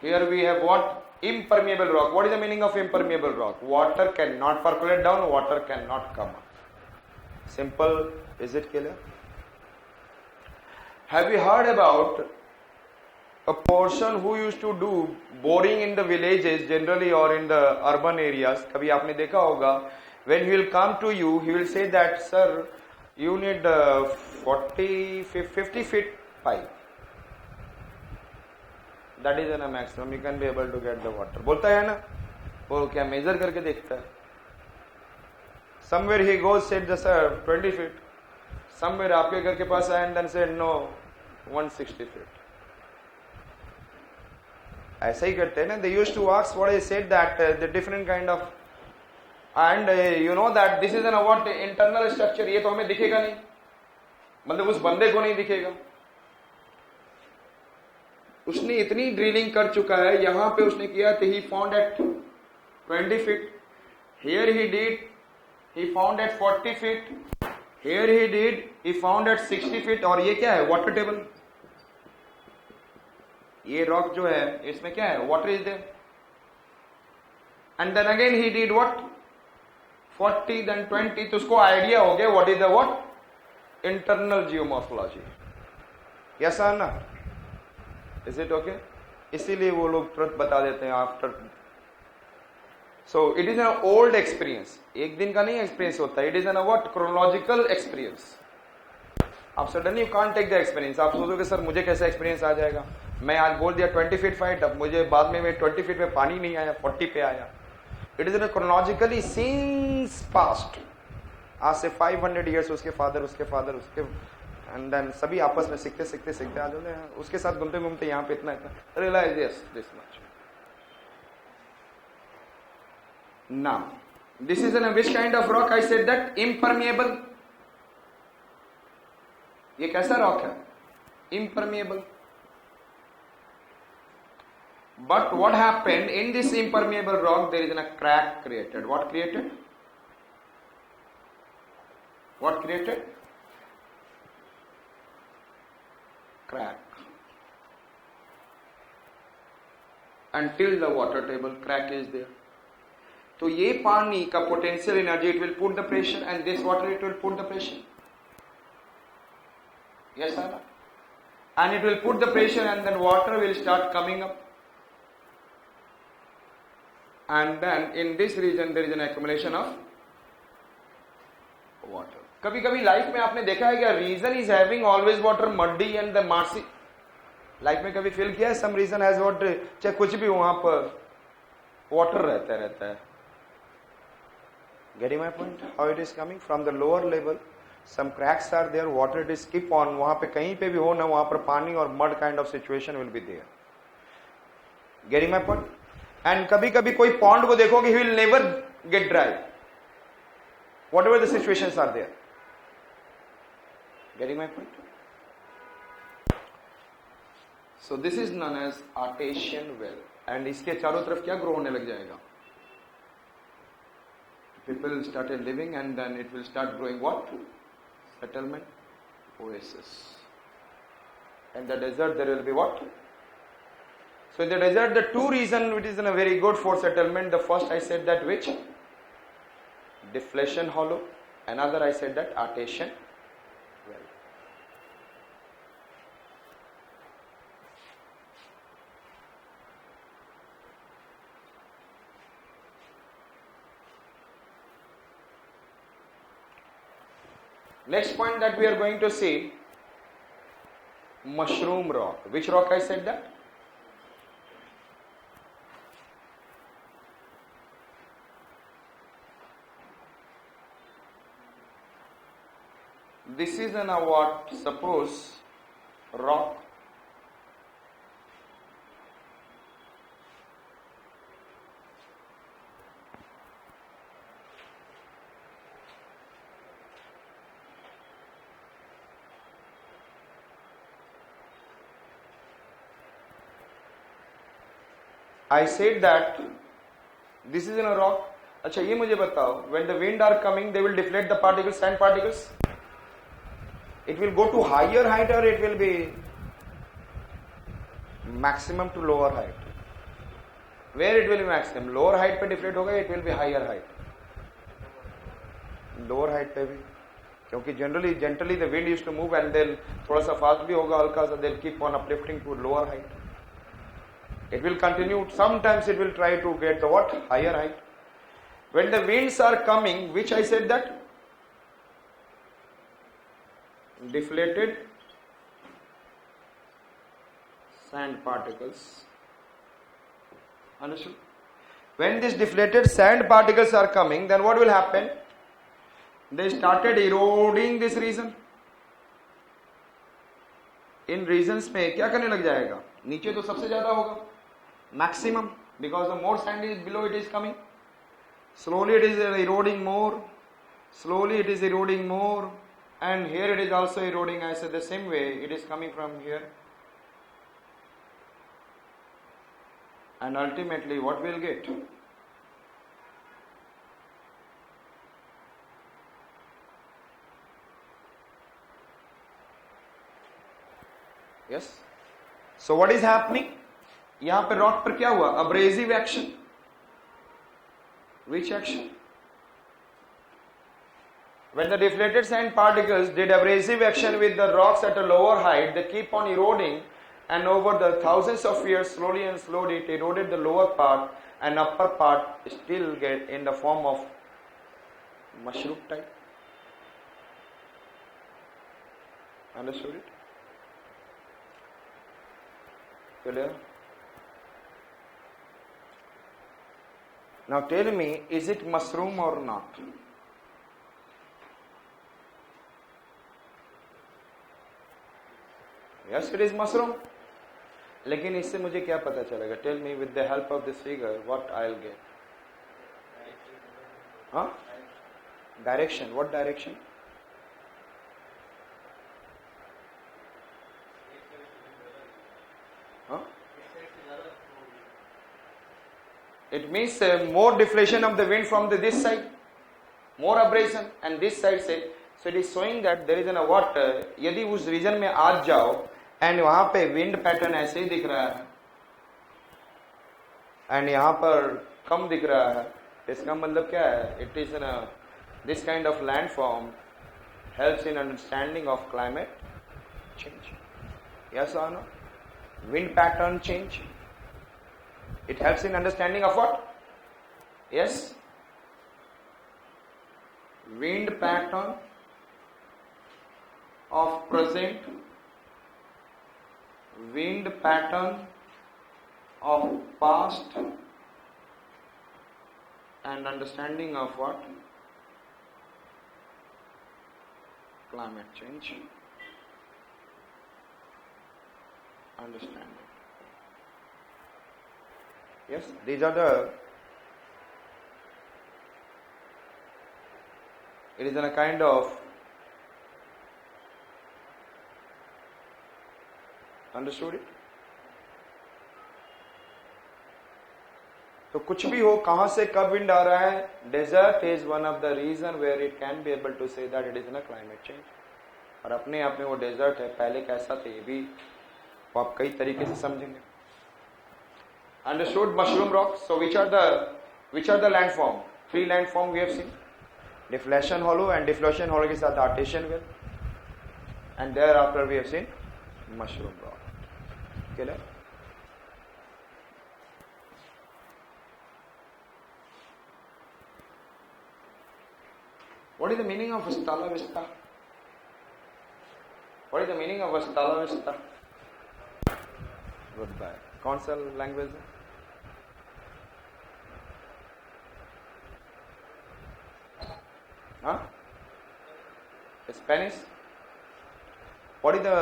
Here we have what? Impermeable rock. What is the meaning of impermeable rock? Water cannot percolate down, water cannot come up. Simple. Is it clear? Have you heard about a person who used to do boring in the villages generally or in the urban areas? कभी आपने देखा होगा. When he will come to you, he will say that, sir, you need 50 feet pipe. That is a maximum. You can be able to get the water. बोलता है ना, वो क्या major करके देखता है. Somewhere he goes, said the sir 20 feet. Somewhere आपके घर के पास आया and then said no 160 feet. ऐसा ही करते हैं ना. They used to ask what I said that the different kind of and you know that this is an what internal structure. ये तो हमें दिखेगा नहीं, मतलब उस बंदे को नहीं दिखेगा. उसने इतनी ड्रिलिंग कर चुका है. यहां पे उसने किया तो he found at 20 feet. Here he found at 40 feet. Here he found at 60 feet. और ये क्या है? Water table. ये रॉक जो है इसमें क्या है? Water is there. And then again he did what? 40 then 20. तो उसको आइडिया हो गया what is the what? Internal geomorphology. Yes or no? Is it okay? इसीलिए वो लोग तुरंत बता देते हैं after. So it is an old experience. एक दिन का नहीं एक्सपीरियंस होता है. It is an what? Chronological experience. आप suddenly you can't take the experience. आप सोचोगे सर मुझे कैसे एक्सपीरियंस आ जाएगा. मैं आज बोल दिया 20 फीट फाइट, अब मुझे बाद में 20 फीट में पानी नहीं आया, 40 पे आया. It is N chronologically since past. आज से 500 ईयर्स उसके फादर एंड देन सभी आपस में सीखते आ जाते हैं. उसके साथ घूमते घूमते यहाँ पे इतना realise yes this much. Now this is an which kind of rock? I said that impermeable. ये कैसा रॉक है? Impermeable. But what happened in this impermeable rock? There is an crack created. What created? What created? Crack. Until the water table crack is there. तो ये पानी का potential energy, it will put the pressure, and this water it will put the pressure. Yes or no? And it will put the pressure, and then water will start coming up. And then in this region there is an accumulation of water. कभी कभी life में आपने देखा है क्या? Region is having always water muddy and the marshy. Life में कभी feel किया है सम रीजन हैज वाटर, चाहे कुछ भी वहां पर वाटर रहता है. Getting my point? How it is coming from the lower level. Some cracks are there, water it is skip on. वहां पे कहीं पे भी हो ना, वहां पर पानी और mud kind of situation will be there. Getting my point? And कभी कभी कोई पॉन्ड को देखोगे, he will never get dry whatever the situations are there. Getting my point? So this is known as artesian well. And इसके चारों तरफ क्या grow होने लग जाएगा? People started living and then it will start growing what? Settlement, oasis. And the desert there will be what? So in the desert the two reasons which is a very good for settlement. The first I said that which? Deflation hollow. Another I said that artesian well. Next point that we are going to see, mushroom rock. Which rock I said that? This is an what? Suppose rock. I said that this is in a rock. अच्छा ये मुझे बताओ, when the wind are coming, they will deflate the particles, sand particles. It will go to higher height or it will be maximum to lower height. Where it will be maximum? Lower height पे deflate होगा, it will be higher height. Lower height पे भी, क्योंकि generally the wind used to move and then थोड़ा सा fast भी होगा हल्का सा, they'll keep on uplifting to lower height. It will continue. Sometimes it will try to get the what? Higher height. When the winds are coming, which I said that? Deflated sand particles. Understood? When these deflated sand particles are coming, then what will happen? They started eroding this region. In regions में क्या करने लग जाएगा? नीचे तो सबसे ज्यादा होगा, maximum, because the more sand is below, it is coming. Slowly it is eroding more. Slowly it is eroding more, and here it is also eroding. I said the same way. It is coming from here, and ultimately, what we'll get? Yes. So what is happening? यहाँ पे rock पर क्या हुआ? Abrasive action. Which action? When the deflated sand particles did abrasive action with the rocks at a lower height, they keep on eroding, and over the thousands of years, slowly and slowly, it eroded the lower part, and upper part still get in the form of mushroom type. Understood it? Clear? Now tell me, is it mushroom or not? Yes, it is mushroom. लेकिन इससे मुझे क्या पता चलेगा? Tell me with the help of this figure what I'll get. Huh? Direction. What direction? Huh? It means more deflation of the wind from this side, more abrasion, and this side say. So it is showing that there is a what? यदि उस region में आज जाओ and वहाँ पे wind pattern ऐसे ही दिख रहा है and यहाँ पर कम दिख रहा है, इसका मतलब क्या है? It is this kind of landform helps in understanding of climate change. Yes or no? Wind pattern change. It helps in understanding of what? Yes. Wind pattern of present, wind pattern of past, and understanding of what? Climate change. Understanding. Yes, these are the, it is in a kind of, understood it? तो कुछ भी हो, कहां से कब wind आ रहा है, desert is one of the region where it can be able to say that it is in a climate change. और अपने आप में वो डेजर्ट है, पहले कैसा था ये भी आप कई तरीके से समझेंगे. Understood mushroom rocks. So which are the landform? 3 landform we have seen. Deflation hollow and deflation hollow के साथ artesian well. And thereafter we have seen mushroom rock. Clear? What is the meaning of Stala Vista? What is the meaning of Stala Vista? Goodbye. कौन सा language है? हाँ? Spanish? What is the